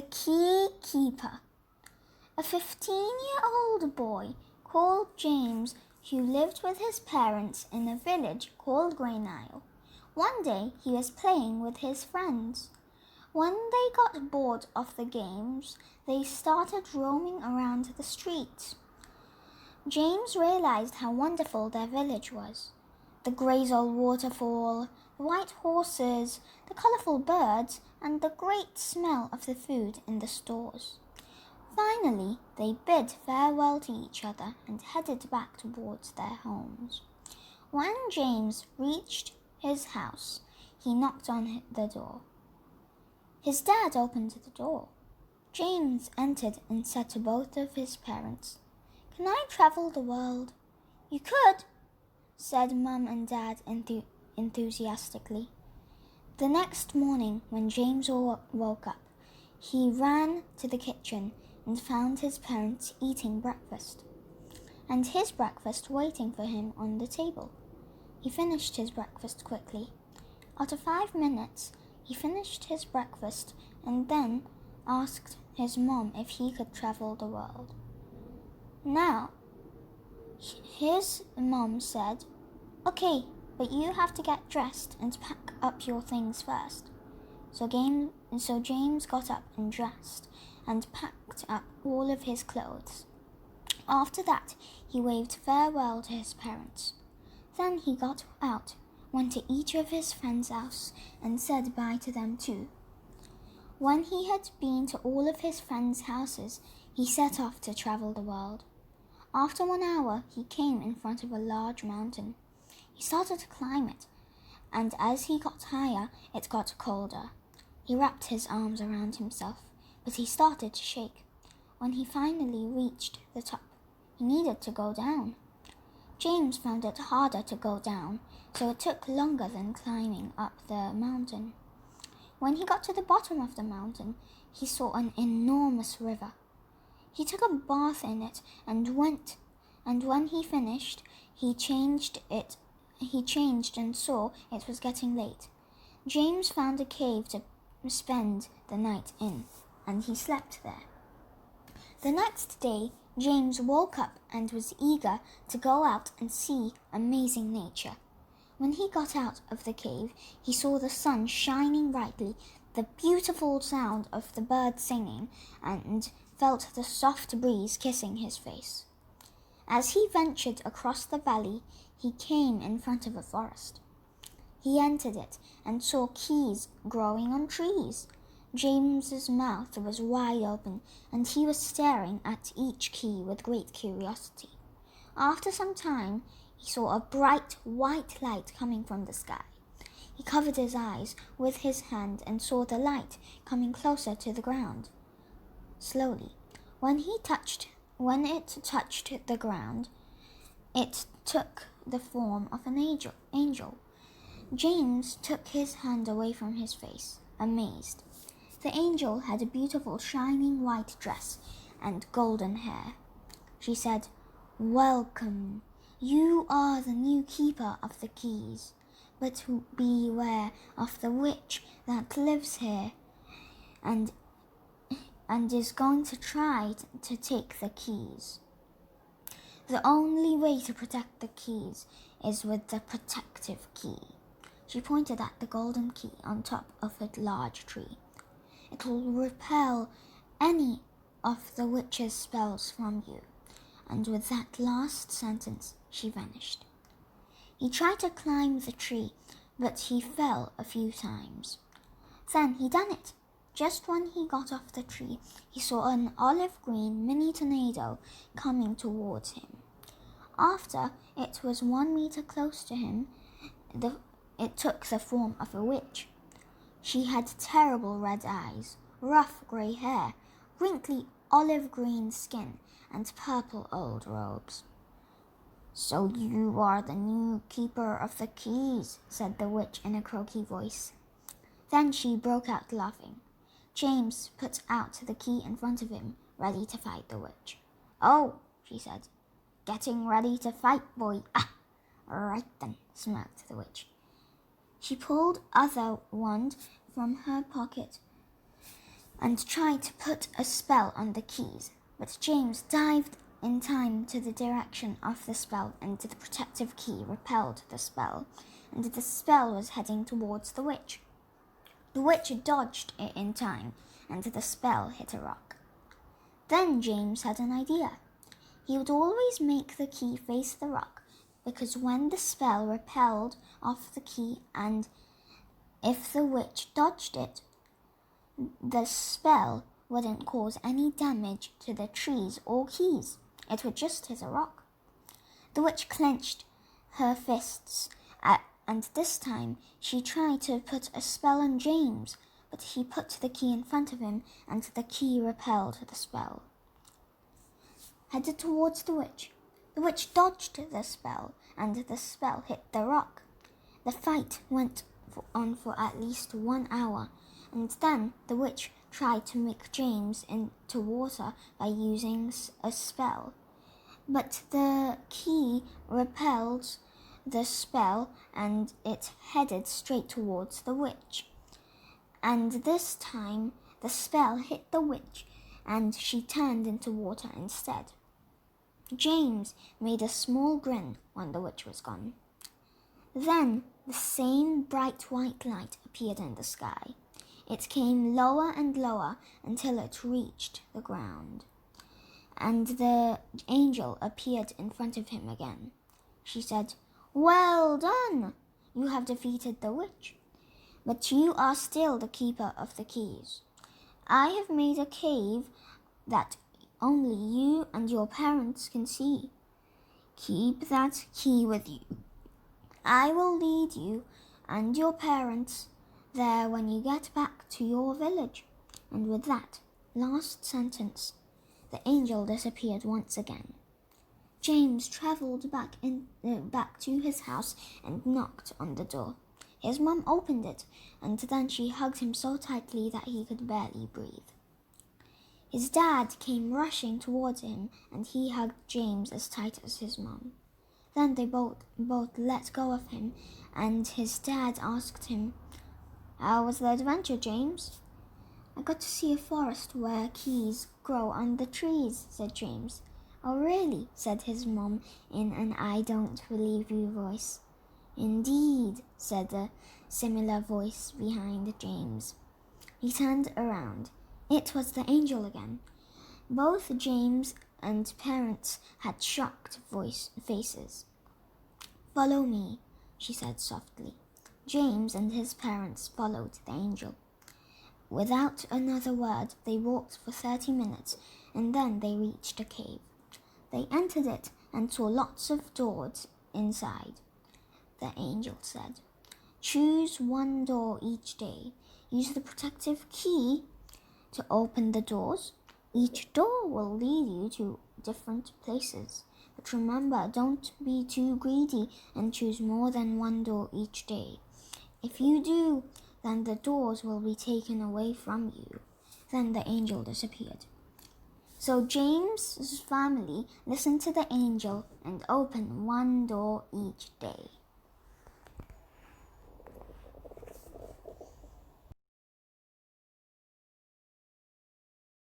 The Key Keeper. A 15-year-old boy called James who lived with his parents in a village called Grey Isle. One day he was playing with his friends. When they got bored of the games, they started roaming around the streets. James realized how wonderful their village was. The grey old waterfall, the white horses, the colourful birds, and the great smell of the food in the stores. Finally, they bid farewell to each other and headed back towards their homes. When James reached his house, he knocked on the door. His dad opened the door. James entered and said to both of his parents, "Can I travel the world?" "You could," said Mum and Dad enthusiastically. The next morning, when James woke up, he ran to the kitchen and found his parents eating breakfast, and his breakfast waiting for him on the table. He finished his breakfast quickly. After 5 minutes, he finished his breakfast and then asked his mom if he could travel the world. Now, his mom said, "Okay, but you have to get dressed and pack up your things first." So James got up and dressed and packed up all of his clothes. After that, he waved farewell to his parents. Then he got out, went to each of his friends' house, and said bye to them too. When he had been to all of his friends' houses, he set off to travel the world. After 1 hour, he came in front of a large mountain. He started to climb it, and as he got higher, it got colder. He wrapped his arms around himself, but he started to shake. When he finally reached the top, he needed to go down. James found it harder to go down, so it took longer than climbing up the mountain. When he got to the bottom of the mountain, he saw an enormous river. He took a bath in it and when he finished, he changed and saw it was getting late. James found a cave to spend the night in, and he slept there. The next day, James woke up and was eager to go out and see amazing nature. When he got out of the cave, he saw the sun shining brightly, the beautiful sound of the birds singing, and felt the soft breeze kissing his face. As he ventured across the valley, he came in front of a forest. He entered it and saw keys growing on trees. James's mouth was wide open, and he was staring at each key with great curiosity. After some time, he saw a bright white light coming from the sky. He covered his eyes with his hand and saw the light coming closer to the ground. Slowly, when it touched the ground, it took the form of an angel. James took his hand away from his face, amazed. The angel had a beautiful shining white dress and golden hair. She said, "Welcome. You are the new keeper of the keys, but beware of the witch that lives here and is going to try to take the keys. The only way to protect the keys is with the protective key." She pointed at the golden key on top of a large tree. "It will repel any of the witch's spells from you." And with that last sentence, she vanished. He tried to climb the tree, but he fell a few times. Then he done it. Just when he got off the tree, he saw an olive green mini tornado coming towards him. After it was 1 meter close to him, it took the form of a witch. She had terrible red eyes, rough grey hair, wrinkly olive green skin, and purple old robes. "So you are the new keeper of the keys," said the witch in a croaky voice. Then she broke out laughing. James put out the key in front of him, ready to fight the witch. "Oh," she said, "getting ready to fight, boy." "Ah, right then," smirked the witch. She pulled other wand from her pocket and tried to put a spell on the keys, but James dived in time to the direction of the spell, and the protective key repelled the spell, and the spell was heading towards the witch. The witch dodged it in time, and the spell hit a rock. Then James had an idea. He would always make the key face the rock, because when the spell repelled off the key, and if the witch dodged it, the spell wouldn't cause any damage to the trees or keys. It would just hit a rock. The witch clenched her fists, and this time she tried to put a spell on James, but he put the key in front of him, and the key repelled the spell. Headed towards the witch. The witch dodged the spell, and the spell hit the rock. The fight went on for at least 1 hour, and then the witch tried to make James into water by using a spell. But the key repelled the spell, and it headed straight towards the witch. And this time the spell hit the witch, and she turned into water instead. James made a small grin when the witch was gone. Then the same bright white light appeared in the sky. It came lower and lower until it reached the ground, and the angel appeared in front of him again. She said, "Well done! You have defeated the witch, but you are still the keeper of the keys. I have made a cave that only you and your parents can see. Keep that key with you. I will lead you and your parents there when you get back to your village." And with that last sentence, the angel disappeared once again. James travelled back to his house and knocked on the door. His mum opened it, and then she hugged him so tightly that he could barely breathe. His dad came rushing towards him, and he hugged James as tight as his mum. Then they both let go of him, and his dad asked him, "How was the adventure, James?" "I got to see a forest where keys grow on the trees," said James. "Oh, really?" said his mum in an "I don't believe you" voice. "Indeed," said a similar voice behind James. He turned around. It was the angel again. Both James and parents had shocked faces. "Follow me," she said softly. James and his parents followed the angel. Without another word, they walked for 30 minutes, and then they reached a cave. They entered it and saw lots of doors inside. The angel said, "Choose one door each day. Use the protective key to open the doors. Each door will lead you to different places. But remember, don't be too greedy and choose more than one door each day. If you do, then the doors will be taken away from you." Then the angel disappeared. So James's family listened to the angel and opened one door each day.